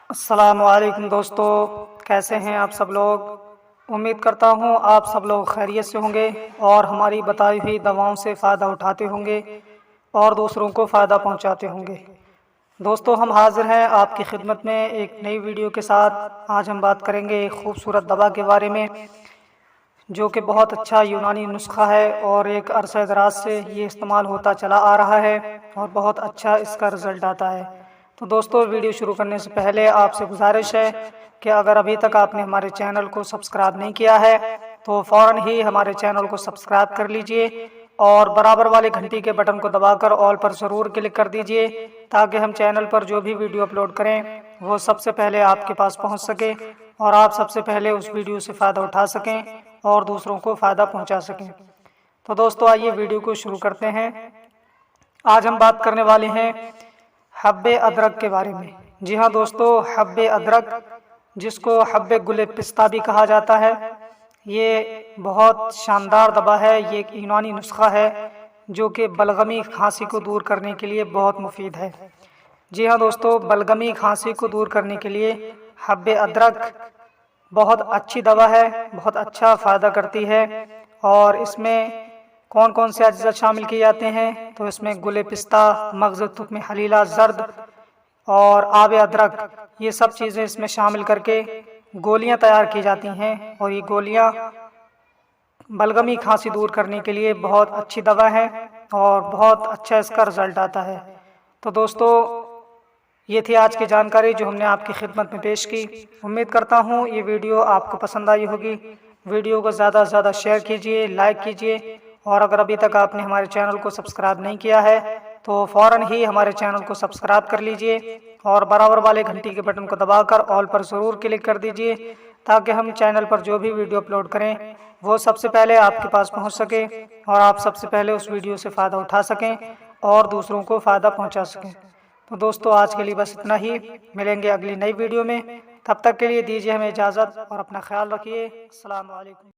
अस्सलाम वालेकुम दोस्तों, कैसे हैं आप सब लोग। उम्मीद करता हूं आप सब लोग खैरियत से होंगे और हमारी बताई हुई दवाओं से फ़ायदा उठाते होंगे और दूसरों को फ़ायदा पहुंचाते होंगे। दोस्तों, हम हाजिर हैं आपकी खिदमत में एक नई वीडियो के साथ। आज हम बात करेंगे एक खूबसूरत दवा के बारे में जो कि बहुत अच्छा यूनानी नुस्खा है और एक अरसा दराज से ये इस्तेमाल होता चला आ रहा है और बहुत अच्छा इसका रिज़ल्ट आता है। तो दोस्तों, वीडियो शुरू करने से पहले आपसे गुजारिश है कि अगर अभी तक आपने हमारे चैनल को सब्सक्राइब नहीं किया है तो फ़ौरन ही हमारे चैनल को सब्सक्राइब कर लीजिए और बराबर वाले घंटी के बटन को दबाकर ऑल पर ज़रूर क्लिक कर दीजिए ताकि हम चैनल पर जो भी वीडियो अपलोड करें वो सबसे पहले आपके पास पहुंच सके और आप सबसे पहले उस वीडियो से फ़ायदा उठा सकें और दूसरों को फ़ायदा पहुंचा सकें। तो दोस्तों, आइए वीडियो को शुरू करते हैं। आज हम बात करने वाले हैं हब्बे अदरक के बारे में। जी हाँ दोस्तों, हब्बे अदरक जिसको हब्बे गुले पिस्ता भी कहा जाता है, ये बहुत शानदार दवा है। ये एक यूनानी नुस्खा है जो कि बलगमी खांसी को दूर करने के लिए बहुत मुफीद है। जी हाँ दोस्तों, बलगमी खांसी को दूर करने के लिए हब्बे अदरक बहुत अच्छी दवा है, बहुत अच्छा फ़ायदा करती है। और इसमें कौन कौन से अज्जा शामिल किए जाते हैं, तो इसमें गुले पिस्ता, मगज़ तुख्म हलीला ज़र्द और आब अदरक, ये सब चीज़ें इसमें शामिल करके गोलियां तैयार की जाती हैं और ये गोलियां बलगमी खांसी दूर करने के लिए बहुत अच्छी दवा है और बहुत अच्छा इसका रिज़ल्ट आता है। तो दोस्तों, ये थी आज की जानकारी जो हमने आपकी खिदमत में पेश की। उम्मीद करता हूँ ये वीडियो आपको पसंद आई होगी। वीडियो को ज़्यादा से ज़्यादा शेयर कीजिए, लाइक कीजिए और अगर अभी तक आपने हमारे चैनल को सब्सक्राइब नहीं किया है तो फ़ौरन ही हमारे चैनल को सब्सक्राइब कर लीजिए और बराबर वाले घंटी के बटन को दबाकर ऑल पर ज़रूर क्लिक कर दीजिए ताकि हम चैनल पर जो भी वीडियो अपलोड करें वो सबसे पहले आपके पास पहुंच सके और आप सबसे पहले उस वीडियो से फ़ायदा उठा सकें और दूसरों को फ़ायदा पहुंचा सकें। तो दोस्तों, आज के लिए बस इतना ही। मिलेंगे अगली नई वीडियो में, तब तक के लिए दीजिए हमें इजाज़त और अपना ख्याल रखिए। अस्सलाम वालेकुम।